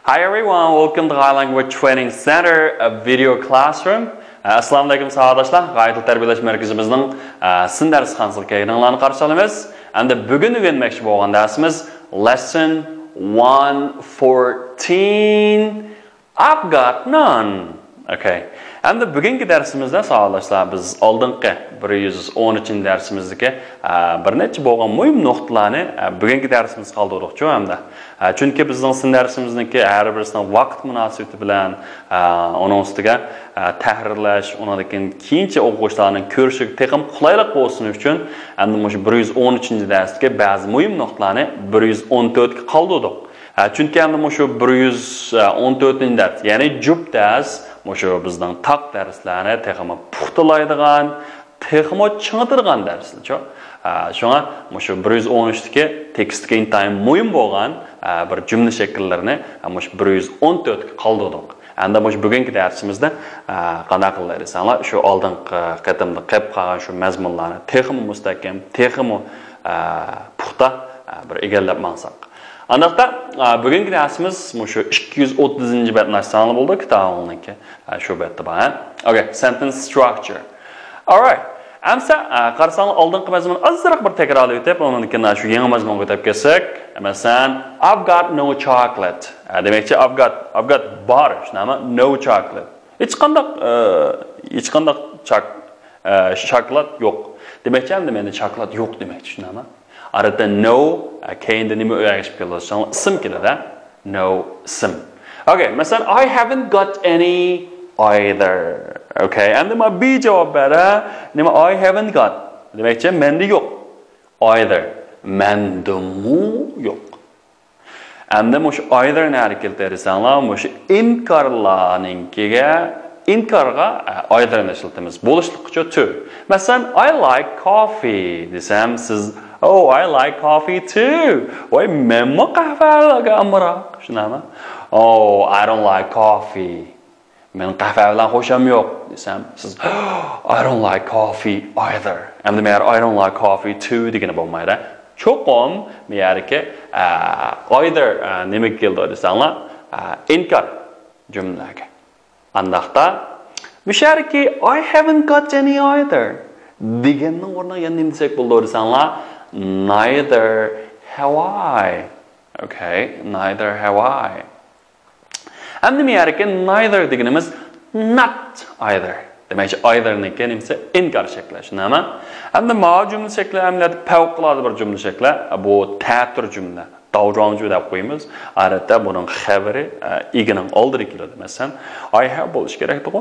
Hi everyone, welcome to High Language Training Center, a video classroom. Assalamu alaikum sahabatlar, gayet tərbiyələş mərkəzimizin sizin dərsxanasındakı yayınlarını qarşı alırıq. And bugün öyrənməkçi bolğan dərsimiz lesson 114. I've got none. Okay. And bugünkü dərsimizdə sahabatlar biz aldınqı 113 dərsimizdəki bir neçə bolğan mühim nöqtələrini bugünkü dərsimiz qaldırdıqçı hamda. Çünki bizning sizin dərsimizdəki hər birisining vaqt münasibəti bilan onun üstüge tahrirlash, ondan keyinchi o'quvchilarning ko'rishiga texim qulaylik bo'lsin uchun endi shu 113 darsdagi ba'zi muhim nuqtalarni 114 ga qoldirdik. Chunki endi shu 114 dars, ya'ni jup dars, shu bizning taq darslarni texim puxtalaydigan, texim ching'tirgan darslar. Şuna shu 113 dagi tekstga intayin muhim bo'lgan bir jumla shakllarini shu 114 ga qoldirdik. Endi bugungi darsimizda qanday qiladisanlar shu oldingi qatimda qilib qolgan shu mazmunlarni texmi mustahkam, texmi puxta bir egallab maqsad. Andaqda bugungi darsimiz shu 230-bet narsani bo'ldi kitobingniki shu betda bor. Okay, sentence structure. All right. Amsa qarasang oldingi mazmun azroq bir takrorlab o'tib, undan shu yangi mazmunga o'tib kelsak, masalan, I've got no chocolate. Demakchi I've got bar, shunami no chocolate. Hech qanday chokolad yo'q. Demakchi endi menda chokolad yo'q demakchi, shunami? Arada no keyinda nima o'rganib kelasiz? Ism keladi. No ism. Okay, masalan, I haven't got any either. Okay, and my B javob bera, nima I haven't got. Demakchi menda yo'q. Either. Menda mu yo'q. Endi shu either ni keltirsanlar, shu inkarga either ni ishlatamiz. Bo'lishliqcha to. Masalan, I like coffee desam, siz oh, I like coffee too. Voy, menmi qahvaga amroq. Shunami? Oh, I don't like coffee. Men qahva bilan xo'sham yo'q desam, siz I don't like coffee either. Endi men I don't like coffee too degani bo'lmaydi. Cho'qim meyarki either nima keldi desanglar, inkor jumlaga. Andaqda mushariki I haven't got any either deganning o'rniga yana nima desak bo'ldi desanglar, neither have I. Okay, neither have I. Endi meyarki neither deganimiz not either. Demakchi either niki nimasi inkor shakli, shunami? Endi ma jumla shakli amliyati favqulodda bir jumla shakli, bu ta'tir jumla. Davronju deb qo'yamiz. Odatda buning xabari igining oldiga keladi. Masalan, I have bo'lish kerak edi-ku.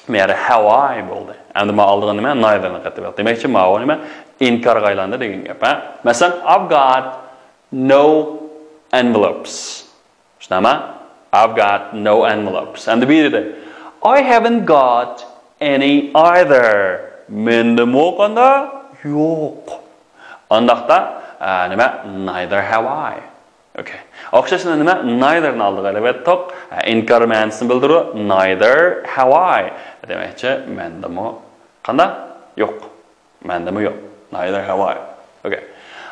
Meyari have I bo'ldi. Endi ma oldiga nima? Neither ni qatib berdi. Demakchi ma nima? Inkorga aylandi degan gap. Masalan, I've got no envelopes. Shunami? I've got no envelopes. And the B I haven't got any either. Menda mo'qanda yo'q. Andaqda nima? Neither have I. Okay. O'xshashni nima? Neither ni oldiga albatta inkor ma'nosini bildiradi. Neither have I. Demakchi menda mo'qanda yo'q. Menda yo'q. Neither have I. Okay.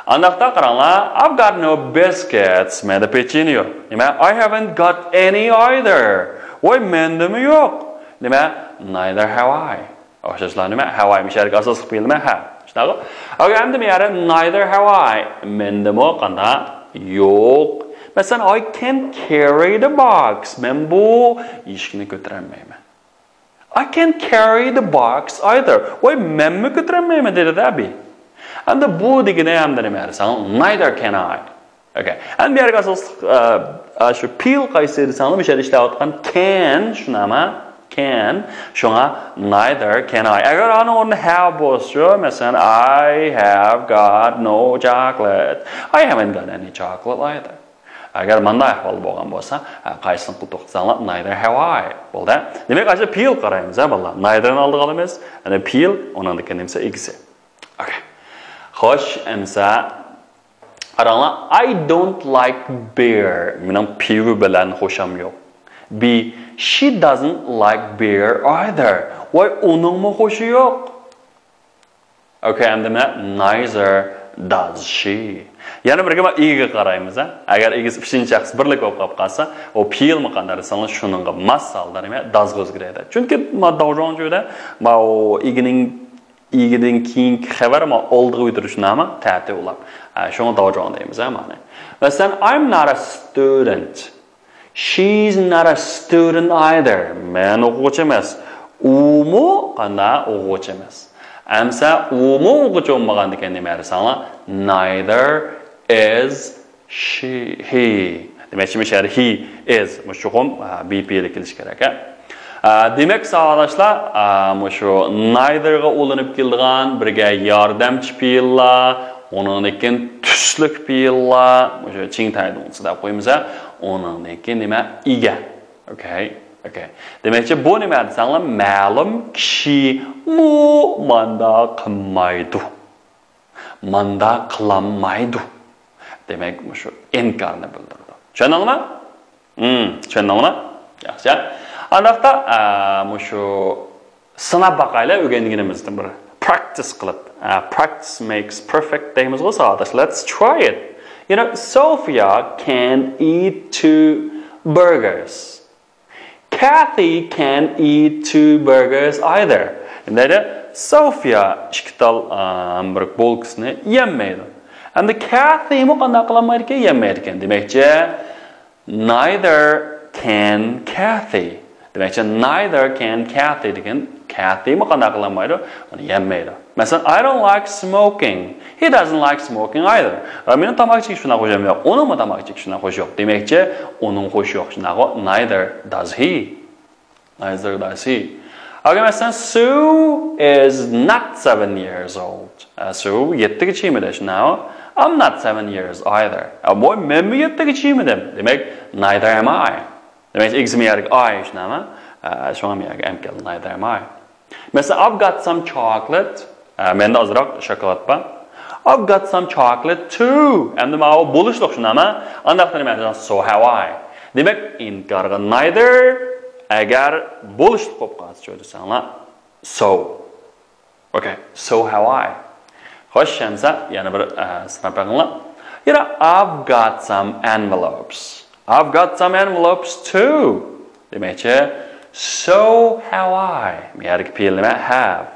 Andaqda qaranglar, I've got no biscuits, menda pechenye yo'q. Nima? I haven't got any either. Voy, menda yo'q. Nima? Neither have I. O'xshashlar nima? Have I misharga asos qilib kelma? Ha. Shunaqa. Okay, endi meyari neither have I. Menda qanda yo'q. Masalan, I can't carry the box. Men bu eshikni ko'tarolmayman. I can't carry the box either. Voy, menmi ko'tarolmayman dedi abi. And the bu degani hamda nima desang, neither can I. Okay. And bu yerga asos shu peel qaysi desang, bu yerda ishlayotgan can, shunami? Can. Shunga neither can I. Agar ana o'rni have bo'lsa, masalan, I have got no chocolate. I haven't got any chocolate either. Agar bunday ahvol bo'lgan bo'lsa, qaysini qilib desanglar, neither have I. Bo'ldi. Demak, acha peel qaraymiz, bolalar. Neither ni oldiga olamiz. Ana peel o'rniga nimsa egisi. Okay. Xo'sh, amsa qaranglar, I don't like beer. Mening pivo bilan xo'sham yo'q. B, she doesn't like beer either. Voy, uningmi xo'shi yo'q. Okay, endi men neither does she. Yana bir gap iga qaraymiz. Agar igisi 3-chi shaxs birlik bo'lib qolsa, o fe'lmi qanday desangiz shuningga mos holda nima does o'zgaradi. Chunki davron joyda ma o igidan keyingi xabar ma oldiga o'tirish nomi ta'ti ulab. Shuni davron deymiz, ma'ni. Masalan, I'm not a student. She's not a student either. Men o'quvchi emas. Umu qanday o'quvchi emas. Amsa umu o'quvchi bo'lmagan ekan nima desangiz, neither is he. Demak, he is. Mushum BP ile kelish kerak. Demak, savolashlar, mushu neither ga ulanib kelgan birga yordamchi fe'llar, uningdan tuslik fe'llar, mushu ching taydunchida qo'yamiz. Uningdan nima ega. Okay. Demakchi bu nima desanglar, ma'lum kishi mu manda qilmaydi. Manda qilinmaydi. Demak, mushu inkarni bildirdi. Tushundingmi? Tushundingmi? Yaxshi. Aniqda mushu sinab baqaylar o'rganganimizdan biri. Practice qilib. Practice makes perfect deymiz go sadosh. Let's try it. You know, Sophia can't eat 2 burgers. Kathy can't eat 2 burgers either. Endi Sophia ishqital bir bolkasini yemaydi. Endi Kathy mu qanday qilmaydi ekan, yemaydi ekan. Demakchi neither can Kathy. Demakchi neither can Kathy degan Kathy mu qanday qilmaydi, uni yemaydi. Masalan, I don't like smoking. He doesn't like smoking either. Meni tamak chekish shuna qo'shim yo'q. Uni mu tamak chekish shuna qo'sh yo'q. Demakchi, uning qo'sh yo'q shunaqa. Neither does he. Neither does he. Okay, masalan, Sue is not 7 years old. Sue 7 chimida shunaqa. I'm not 7 years either. Boy, men 7 chimidim. Demak, neither am I. Demak, examiyarga I shunaqa. Shunga am kel neither am I. Masalan, I've got some chocolate. Menda ozroq shokolad bor. I've got some chocolate too. Endi ma bo'lishliq shunami? Andaqda nima deysan? So have I. Demak, inkarga neither agar bo'lishliq bo'lib qolsa cho'ydisanlar. So. Okay, so have I. Xo'sh, shamsa yana bir sinab qilinglar. You know, I've got some envelopes. I've got some envelopes too. Demakchi, so have I. Miyarga fe'l nima? Have.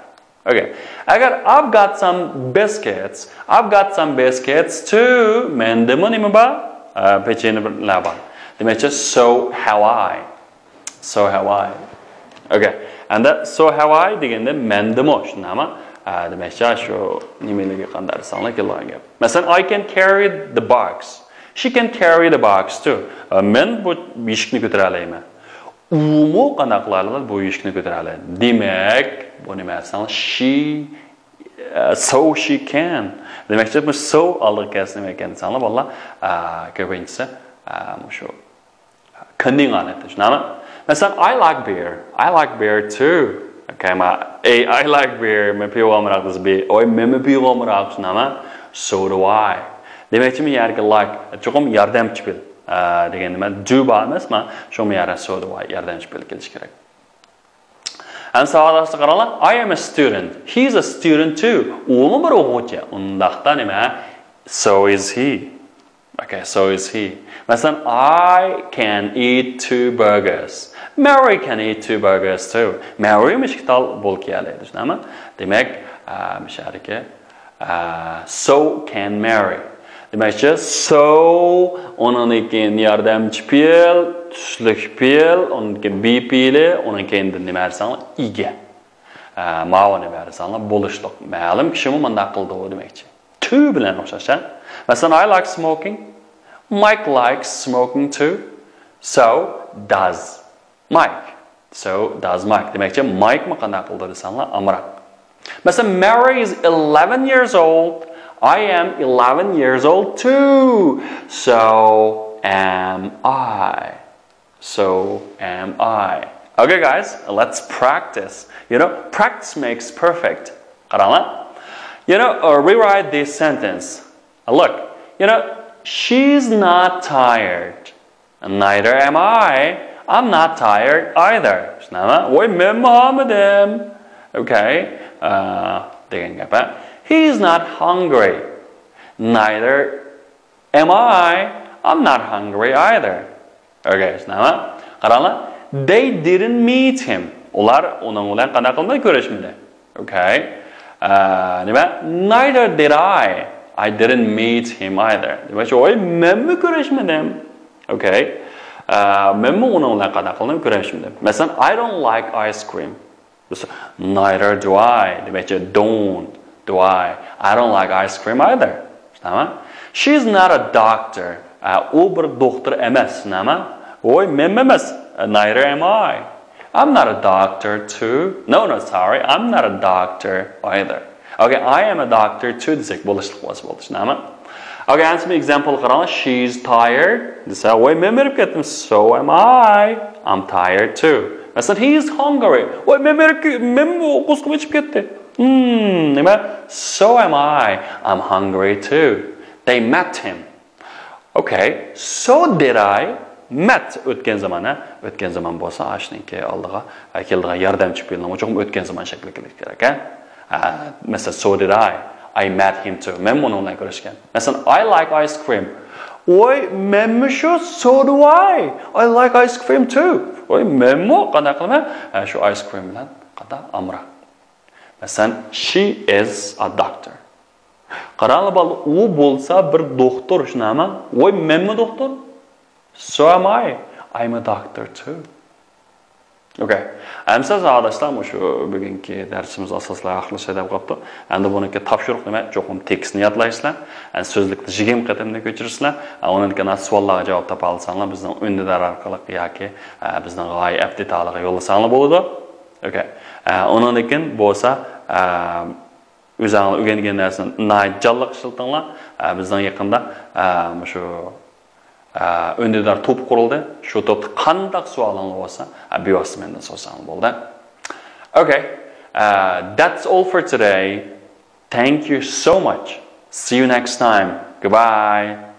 Okay. Agar I've got some biscuits. I've got some biscuits too. Menda nima bor? Pechenyelar bor. Demakchi, so have I. So have I. Okay. And that so have I deganda menda mo shunami? Demakchi shu nimalarga qanday sanlar kelgan gap. Masalan, I can carry the box. She can carry the box too. Men bu eshikni ko'tara olaman. Umu qanday qiladi bu eshikni ko'tara oladi. Demak, bu nima desan? So she can. Demakchi bu so oldiga nima ekan desanlar, bolalar, ko'pincha shu kandingani shunami? Masalan, I like beer. I like beer too. Okay, I like beer. Men piyomroq biz be. Oy, men piyomroq shunami? So do I. Demakchi men yarga like cho'qim yordamchi bil. Degan nima? Do bor emasmi? Shu men yarga so do I yordamchi bil kelish kerak. And savolashni qaranglar. I am a student. He's a student too. U bir o'quvchi. Undaqda nima? So is he. Okay, so is he. Masalan, I can eat 2 burgers. Mary can eat 2 burgers too. Mary mishqital bo'lkiyalaydi, shunami? Demak, misharika so can Mary. Demakchi, so uningdan yordamchi fe'l, tushlik fe'l, uningdan BP ile, uningdan nima dersanglar, ega. Ma'no nima dersanglar, bo'lishliq. Ma'lum kishi bunday qildi demakchi. To bilan o'xshash. Masalan, I like smoking. Mike likes smoking too. So does Mike. So does Mike. Demakchi, Mike ma qanday qildi desanlar, amroq. Masalan, Mary is 11 years old. I am 11 years old too. So am I. So am I. Okay, guys, let's practice. You know, practice makes perfect. Qaranglar. You know, rewrite this sentence. Look, you know, she's not tired. Neither am I. I'm not tired either. Shunami? Voy, men Muhammadim. Okay. Degan gap. He's not hungry. Neither am I. I'm not hungry either. Okay, now, they didn't meet him. Ular onun bilan qanday qilmay ko'rishmadi. Okay. Neither did I. I didn't meet him either. Demak, men ko'rishmadim. Okay. Men onun bilan qanday qilmay ko'rishmadim. Masalan, I don't like ice cream. Neither do I. Demak, don't do I. I don't like ice cream either. She's not a doctor. O bir doktor emas, men emas. Neither am I. I'm not a doctor too. No, sorry. I'm not a doctor either. Okay, I am a doctor too. Desek bo'lishlik bo'ldi. Okay, answer me example qarang. She's tired. Desa, men berib ketdim. So am I. I'm tired too. Masalan, he's hungry. Men o'qishga ketib ketdi. So am I. I'm hungry too. They met him. Okay, so did I. Met o'tgan zaman bo'lsa, ashninki oldiga keldigan yordamchi fe'lni uchun o'tgan zaman shakli qilish kerak, Masalan, so did I. I met him too. Men buni bilan ko'rishgan. Masalan, I like ice cream. Men shu, so do I. I like ice cream too. Men qanday qilaman? Shu ice cream bilan qada amra. Masalan, she is a doctor. Qaranglar, u bo'lsa bir doktor, shunami? Menmi doktor? So am I. I'm a doctor too. Okay. Siz arkadaşlar şu bugünkü dersimiz asoslar axlashadi deb qopdi. Endi buniki topshiriq nima? Cho'qim tekstni yodlaysizlar. Sözlükni 20 qatimda ko'chirsizlar. Undan savollarga javob topa olsanglar, bizning undidar orqali yoki bizning g'oya aptitaliga yo'lasanglar bo'ladi. Okay. Undan keyin bo'lsa o'zingizlar o'rgangan narsani najjalliq ishiltinglar. Bizning yaqinda shu öndedar top kuruldu. Şu topda qandaq sualınız olsa, bevosita mendan so'rasanglar bo'ldi. Okay. That's all for today. Thank you so much. See you next time. Goodbye.